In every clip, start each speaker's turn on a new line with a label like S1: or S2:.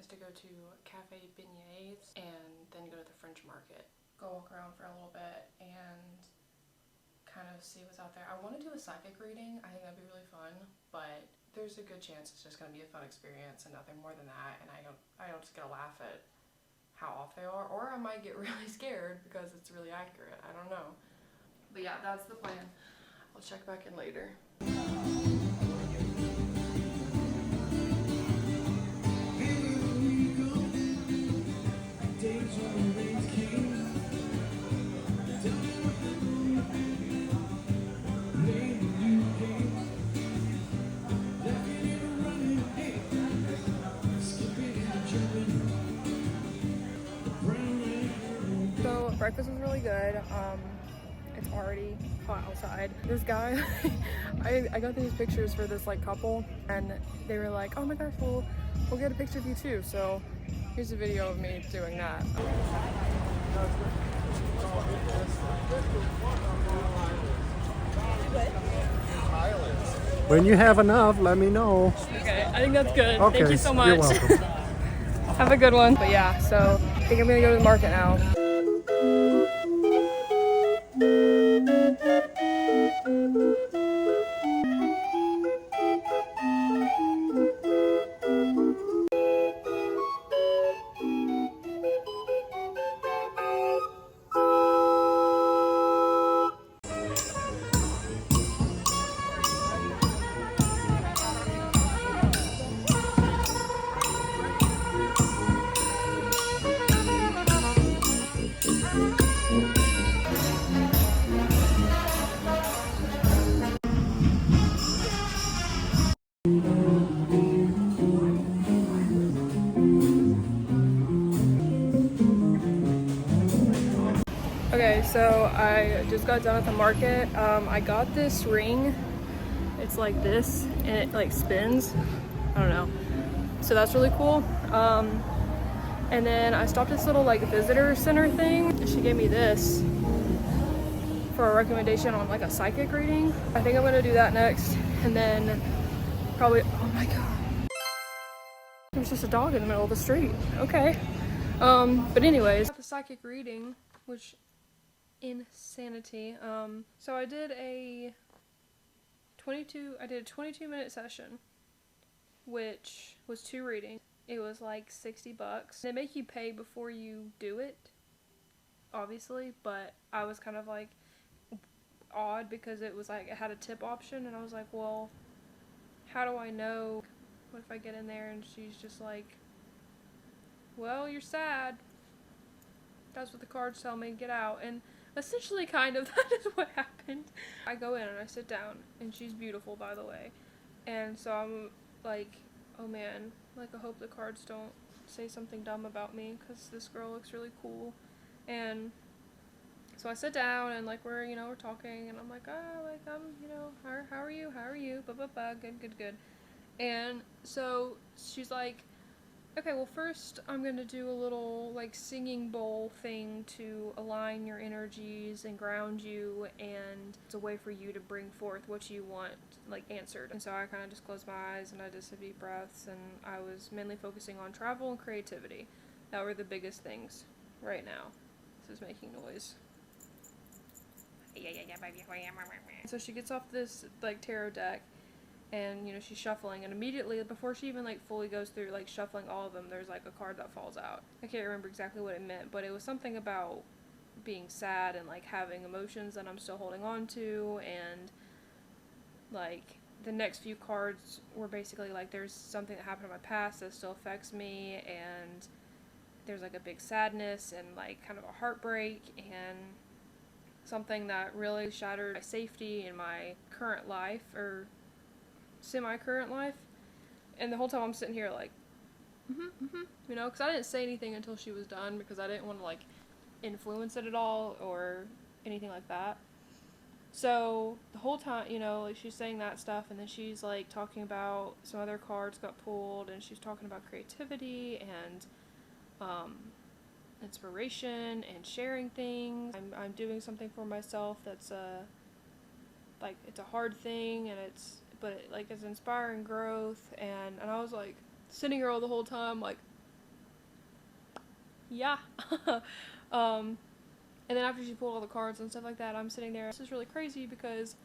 S1: is to go to Cafe Beignets and then go to the French Market. Go walk around for a little bit and kind of see what's out there. I want to do a psychic reading. I think that'd be really fun, but there's a good chance it's just going to be a fun experience and nothing more than that, and I don't just get to laugh at how off they are, or I might get really scared because it's really accurate. I don't know. But yeah, that's the plan. I'll check back in later. So breakfast was really good. It's already hot outside. This guy, I got these pictures for this like couple, and they were like, oh my gosh, we'll get a picture of you too. So here's a video of me doing that.
S2: When you have enough, let me know.
S1: Okay, I think that's good.
S2: Okay,
S1: Thank you so much.
S2: you're welcome.
S1: Have a good one. But yeah, so I think I'm gonna go to the market now. Okay, so I just got done at the market. I got this ring. It's like this, and it like spins. I don't know. So that's really cool. And then I stopped at this little like visitor center thing, and she gave me this for a recommendation on like a psychic reading. I think I'm gonna do that next, and then probably, oh my god. There's just a dog in the middle of the street. Okay. But anyways, the psychic reading, which insanity. So I did a 22-minute session, which was 2 readings. It was like $60. They make you pay before you do it, obviously, but I was kind of like odd because it was like it had a tip option, and I was like, well, how do I know? What if I get in there and she's just like, well, you're sad. That's what the cards tell me, get out. And essentially kind of that is what happened. I go in and I sit down, and she's beautiful, by the way. And so I'm like, oh man, like I hope the cards don't say something dumb about me, because this girl looks really cool. And so I sit down, and like we're talking, and I'm like, oh, like how are you, good. And so she's like, okay, well first I'm gonna do a little like singing bowl thing to align your energies and ground you, and it's a way for you to bring forth what you want like answered. And so I kind of just closed my eyes and I did some deep breaths, and I was mainly focusing on travel and creativity. That were the biggest things right now. This is making noise. So she gets off this like tarot deck, and she's shuffling, and immediately before she even like fully goes through like shuffling all of them, there's like a card that falls out. I can't remember exactly what it meant, but it was something about being sad and like having emotions that I'm still holding on to. And like the next few cards were basically like, there's something that happened in my past that still affects me, and there's like a big sadness and like kind of a heartbreak, and something that really shattered my safety in my current life, or semi-current life. And the whole time I'm sitting here like, because I didn't say anything until she was done, because I didn't want to like influence it at all or anything like that. So the whole time, like she's saying that stuff, and then she's like talking about some other cards got pulled, and she's talking about creativity and inspiration and sharing things. I'm doing something for myself that's like it's a hard thing, and it's inspiring growth, and I was like sitting here all the whole time like, yeah. um, and then after she pulled all the cards and stuff like that, I'm sitting there. This is really crazy because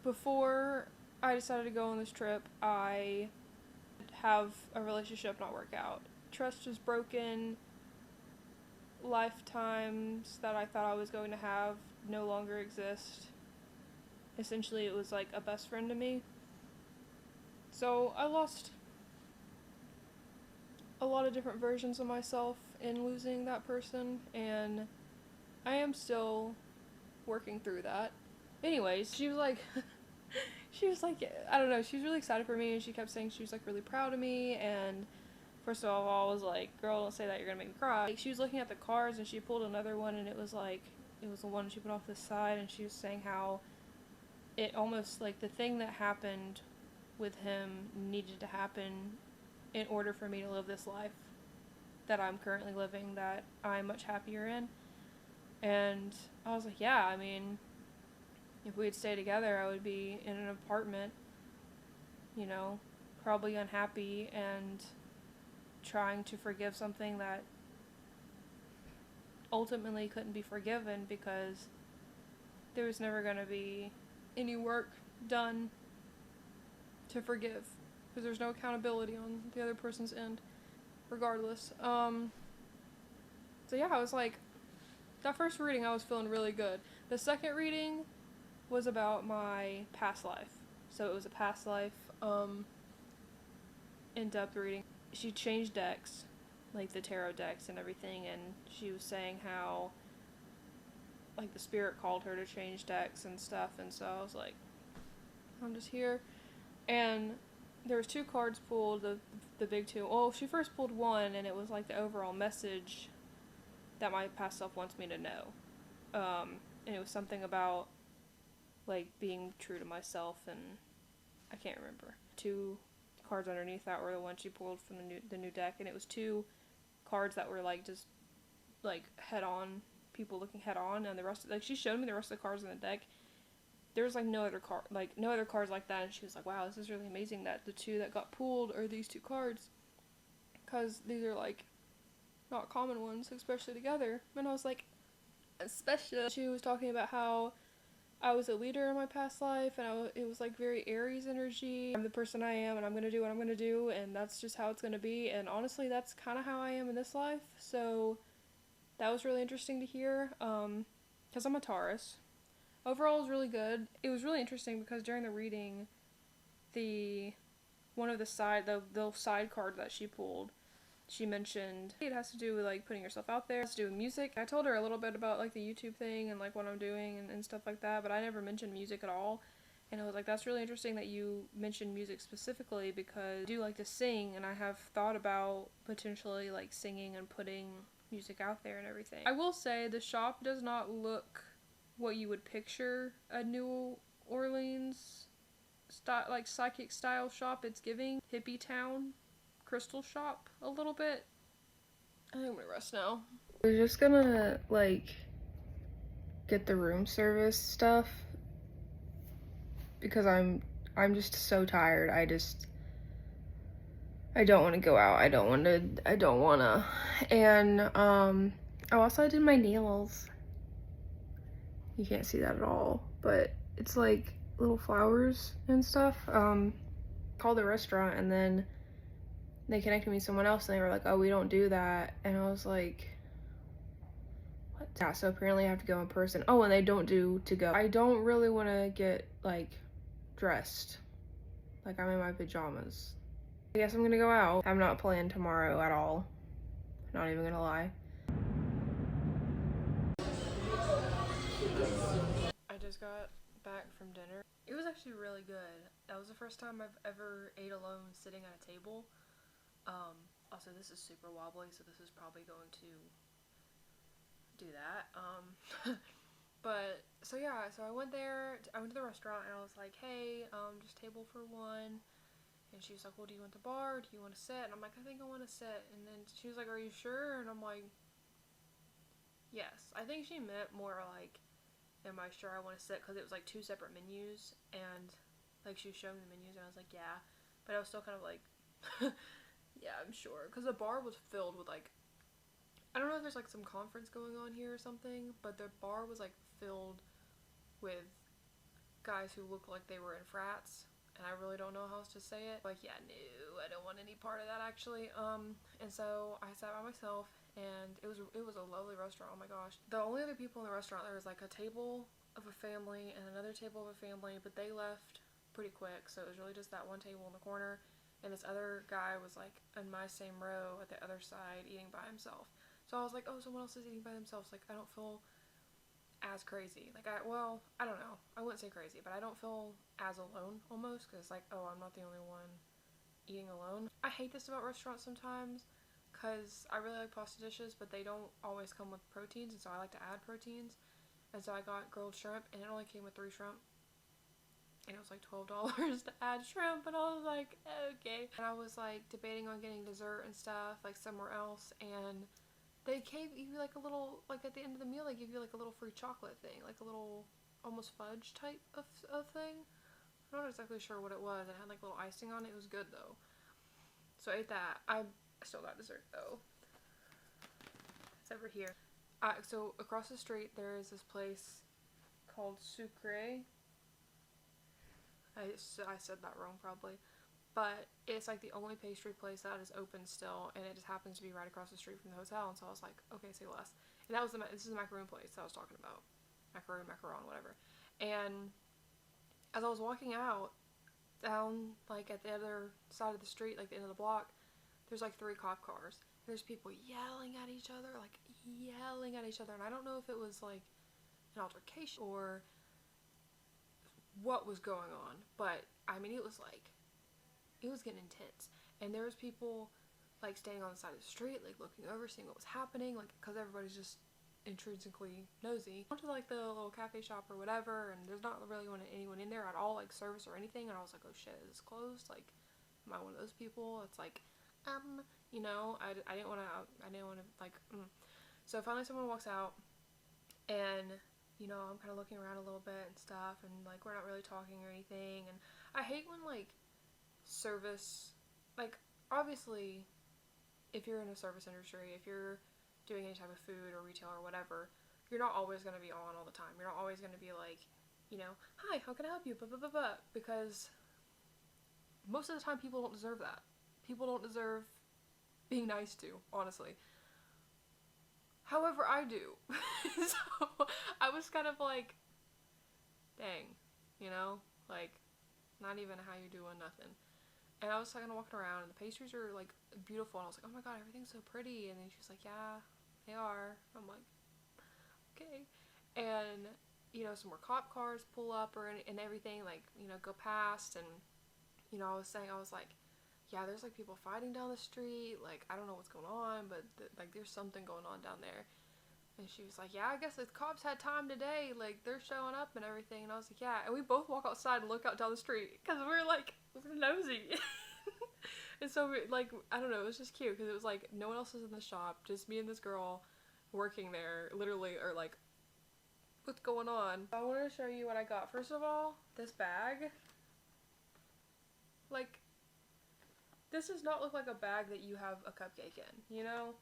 S1: before I decided to go on this trip, I have a relationship not work out. Trust was broken. Lifetimes that I thought I was going to have no longer exist. Essentially, it was like a best friend to me. So I lost a lot of different versions of myself in losing that person, and I am still working through that. Anyways, she was like, I don't know, she was really excited for me, and she kept saying she was like really proud of me. And first of all, I was like, girl, don't say that, you're gonna make me cry. Like, she was looking at the cards, and she pulled another one, and it was the one she put off the side, and she was saying how it almost like the thing that happened with him needed to happen in order for me to live this life that I'm currently living, that I'm much happier in. And I was like, yeah, I mean, if we had stayed together, I would be in an apartment, you know, probably unhappy and trying to forgive something that ultimately couldn't be forgiven because there was never going to be any work done to forgive, because there's no accountability on the other person's end regardless. So yeah, I was like, that first reading I was feeling really good. The second reading was about my past life. So it was a past life in-depth reading. She changed decks, like the tarot decks and everything, and she was saying how like the spirit called her to change decks and stuff. And so I was like, I'm just here. And there was 2 cards pulled, the big 2. Well, she first pulled one, and it was like the overall message that my past self wants me to know. And it was something about like being true to myself, and I can't remember. 2 cards underneath that were the ones she pulled from the new deck, and it was 2 cards that were like just like head on, people looking head on, and the rest like she showed me the rest of the cards in the deck. There was like no other cards like that, and she was like, wow, this is really amazing that the 2 that got pulled are these 2 cards, because these are like not common ones, especially together. And I was like, especially. She was talking about how I was a leader in my past life, and it was like very Aries energy. I'm the person I am, and I'm gonna do what I'm gonna do, and that's just how it's gonna be. And honestly, that's kind of how I am in this life. So that was really interesting to hear, because I'm a Taurus. Overall, it was really good. It was really interesting because during the reading, the one of the side card that she pulled, she mentioned it has to do with like putting yourself out there. It has to do with music. I told her a little bit about like the YouTube thing and like what I'm doing and stuff like that, but I never mentioned music at all. And I was like, that's really interesting that you mentioned music specifically, because I do like to sing, and I have thought about potentially like singing and putting music out there and everything. I will say the shop does not look what you would picture a New Orleans like psychic style shop. It's giving hippie town crystal shop a little bit. I think I'm gonna rest now. We're just gonna like get the room service stuff because I'm just so tired. I don't want to go out. I don't want to. And also I did my nails. You can't see that at all, but it's like little flowers and stuff. Called the restaurant, and then they connected me to someone else, and they were like, oh, we don't do that. And I was like, what? Yeah, so apparently I have to go in person. Oh, and they don't do to go. I don't really want to get like dressed, like I'm in my pajamas. I guess I'm gonna go out. I'm not planning tomorrow at all, not even gonna lie. I just got back from dinner. It was actually really good. That was the first time I've ever ate alone sitting at a table. Also, this is super wobbly, so this is probably going to do that. But so yeah, so I went to the restaurant, and I was like, hey, just table for one. And she was like, well, do you want the bar, or do you want to sit? And I'm like, I think I want to sit. And then she was like, are you sure? And I'm like, yes. I think she meant more like, am I sure I want to sit? Because it was like 2 separate menus, and like she was showing me the menus, and I was like, yeah. But I was still kind of like, yeah, I'm sure. Because the bar was filled with like I don't know if there's like some conference going on here or something, but the bar was like filled with guys who looked like they were in frats, and I really don't know how else to say it. Like, yeah, no, I don't want any part of that actually. And so I sat by myself, and it was a lovely restaurant. Oh my gosh. The only other people in the restaurant, there was like a table of a family and another table of a family, but they left pretty quick, so it was really just that one table in the corner, and this other guy was like in my same row at the other side eating by himself. So I was like, oh, someone else is eating by themselves. Like, I don't feel as crazy. Like, I don't know. I wouldn't say crazy, but I don't feel as alone almost, because it's like, oh, I'm not the only one eating alone. I hate this about restaurants sometimes, because I really like pasta dishes, but they don't always come with proteins, and so I like to add proteins. And so I got grilled shrimp, and it only came with 3 shrimp. And it was like $12 to add shrimp, and I was like, okay. And I was like debating on getting dessert and stuff, like somewhere else, and they gave you like a little, like at the end of the meal, they give you like a little free chocolate thing, like a little almost fudge type of thing. I'm not exactly sure what it was. It had like little icing on it. It was good though. So I ate that. I still got dessert though. It's over here. So across the street there is this place called Sucre. I said that wrong probably. But it's like the only pastry place that is open still, and it just happens to be right across the street from the hotel, and so I was like, okay, say less. And that was this is the macaroon place that I was talking about. Macaron, whatever. And as I was walking out, down like at the other side of the street, like the end of the block, there's like 3 cop cars. There's people yelling at each other, and I don't know if it was like an altercation or what was going on, but I mean, it was getting intense, and there was people like standing on the side of the street, like looking over, seeing what was happening, like because everybody's just intrinsically nosy. I went to like the little cafe shop or whatever, and there's not really anyone in there at all, like service or anything, and I was like, oh shit, is this closed? Like, am I one of those people? It's like, you know, I didn't want to like, So finally someone walks out, and you know, I'm kind of looking around a little bit and stuff, and like we're not really talking or anything, and I hate when like service, like obviously if you're in a service industry, if you're doing any type of food or retail or whatever, you're not always going to be on all the time. You're not always going to be like, you know, hi, how can I help you, blah, blah, blah, blah, because most of the time people don't deserve that. People don't deserve being nice to, honestly. However, I do. So I was kind of like, dang, you know, like not even how you doing, nothing. And I was kind of walking around, and the pastries are like beautiful, and I was like, oh my god, everything's so pretty. And then she was like, yeah, they are. I'm like, okay. And you know, some more cop cars pull up and everything, like, you know, go past, and you know, I was like, yeah, there's like people fighting down the street, like I don't know what's going on, but like there's something going on down there. And she was like, yeah, I guess the cops had time today, like they're showing up and everything. And I was like, yeah. And we both walk outside and look out down the street because we're nosy. And so like, I don't know, it was just cute because it was like no one else was in the shop, just me and this girl working there, literally, or like, what's going on? I wanted to show you what I got. First of all, this bag, like, this does not look like a bag that you have a cupcake in, you know?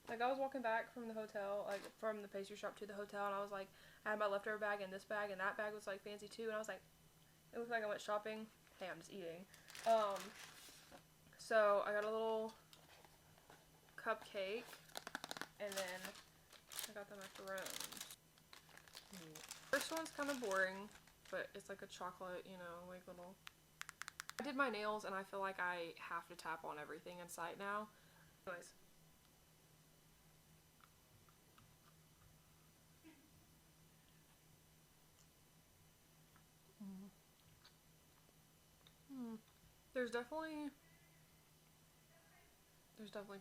S1: Like, I was walking back from the hotel, like, from the pastry shop to the hotel, and I was like, I had my leftover bag in this bag, and that bag was, like, fancy too, and I was like, it looked like I went shopping. Hey, I'm just eating. So, I got a little cupcake, and then I got the macaroons. First one's kind of boring, but it's like a chocolate, you know, like little... I did my nails, and I feel like I have to tap on everything in sight now. Anyways. There's definitely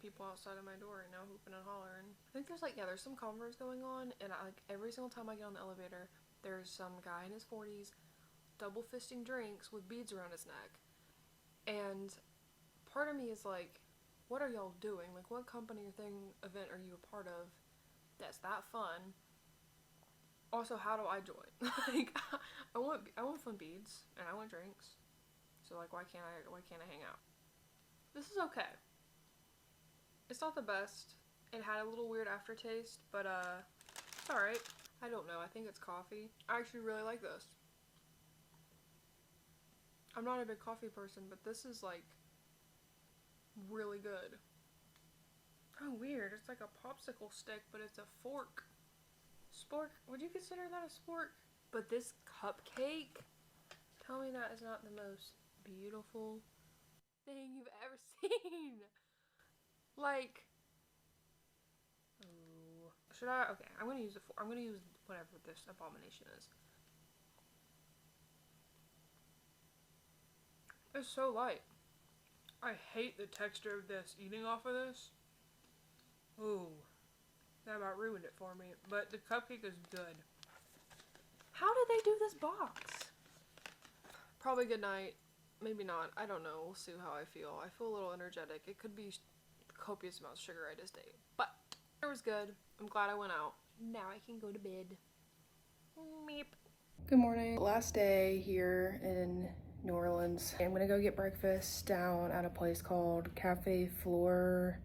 S1: people outside of my door right now hooping and hollering. I think there's like, yeah, there's some Converse going on, and like every single time I get on the elevator, there's some guy in his 40s double fisting drinks with beads around his neck. And part of me is like, what are y'all doing? Like, what company or event are you a part of that's that fun? Also, how do I join? Like, I want fun beads, and I want drinks. So like, why can't I hang out? This is okay. It's not the best, It had a little weird aftertaste, but it's alright. I don't know, I think it's coffee. I actually really like this. I'm not a big coffee person, but this is like really good. Oh, weird. It's like a popsicle stick, but it's a fork. Spork? Would you consider that a spork? But this cupcake, tell me that is not the most beautiful thing you've ever seen. Like, oh, should I? Okay, I'm gonna use a fork. I'm gonna use whatever this abomination is. It's so light. I hate the texture of this. Eating off of this, ooh, that about ruined it for me. But the cupcake is good. How did they do this box? Probably good night. Maybe not. I don't know. We'll see how I feel. I feel a little energetic. It could be copious amounts of sugar I just ate. But it was good. I'm glad I went out. Now I can go to bed. Meep. Good morning. Last day here in New Orleans. I'm gonna go get breakfast down at a place called Cafe Fleur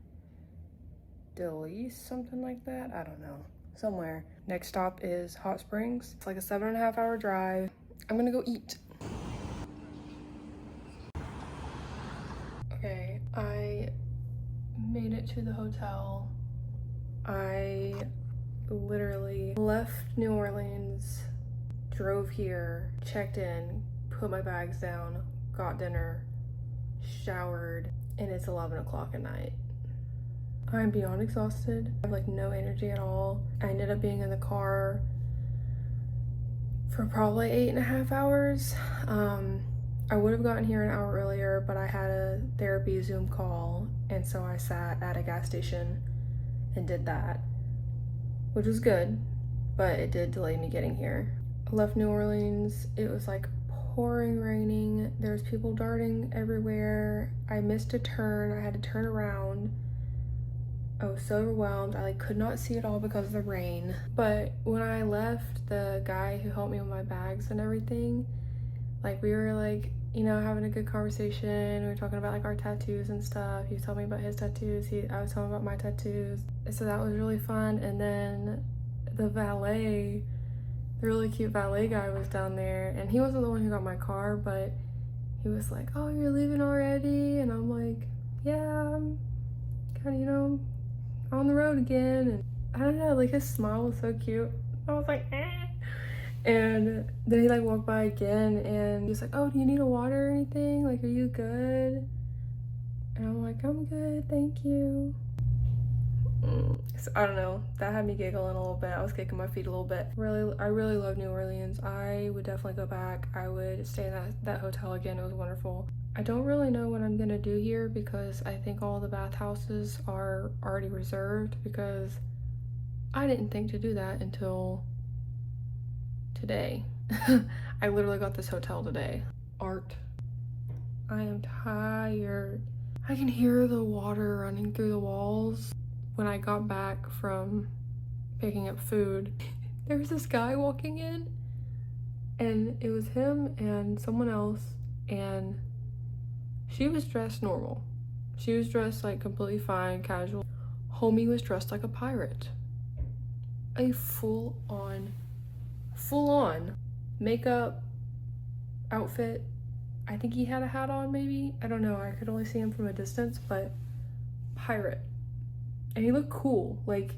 S1: de Lis, something like that. I don't know. Somewhere. Next stop is Hot Springs. It's like a 7.5 hour drive. I'm gonna go eat. Okay, I made it to the hotel. I literally left New Orleans, drove here, checked in, put my bags down, got dinner, showered, and it's 11 o'clock at night. I'm beyond exhausted. I have like no energy at all. I ended up being in the car for probably 8.5 hours. I would have gotten here an hour earlier, but I had a therapy Zoom call, and so I sat at a gas station and did that, which was good, but it did delay me getting here. I left New Orleans. It was like pouring raining. There's people darting everywhere. I missed a turn. I had to turn around. I was so overwhelmed. I like could not see it all because of the rain. But when I left, the guy who helped me with my bags and everything, like we were like, you know, having a good conversation. We were talking about like our tattoos and stuff. He was telling me about his tattoos. I was telling him about my tattoos. So that was really fun. And then the valet, the really cute valet guy was down there, and he wasn't the one who got my car, but he was like, oh, you're leaving already? And I'm like, yeah, I'm kind of, you know, on the road again. And I don't know, like his smile was so cute. I was like, eh. And then he like walked by again, and he was like, oh, do you need a water or anything? Like, are you good? And I'm like, I'm good, thank you. So I don't know, that had me giggling a little bit. I was kicking my feet a little bit. I really love New Orleans. I would definitely go back. I would stay in that hotel again. It was wonderful. I don't really know what I'm gonna do here because I think all the bathhouses are already reserved, because I didn't think to do that until today. I literally got this hotel today. Art. I am tired. I can hear the water running through the walls. When I got back from picking up food, there was this guy walking in, and it was him and someone else, and she was dressed normal. She was dressed like completely fine, casual. Homie was dressed like a pirate. A full-on makeup outfit. I think he had a hat on, maybe. I don't know. I could only see him from a distance, but pirate. And he looked cool. Like,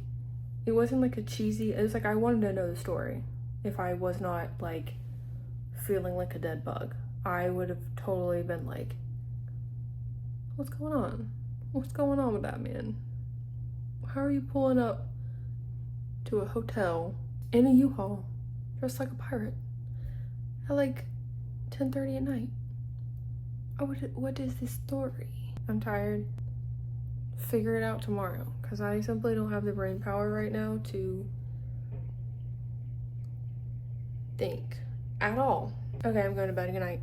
S1: it wasn't like a cheesy, it was like I wanted to know the story. If I was not like feeling like a dead bug, I would have totally been like, what's going on? What's going on with that man? How are you pulling up to a hotel in a U-Haul dressed like a pirate at like 10:30 at night? Oh, what is this story? I'm tired. Figure it out tomorrow, because I simply don't have the brain power right now to think at all. Okay, I'm going to bed. Good night.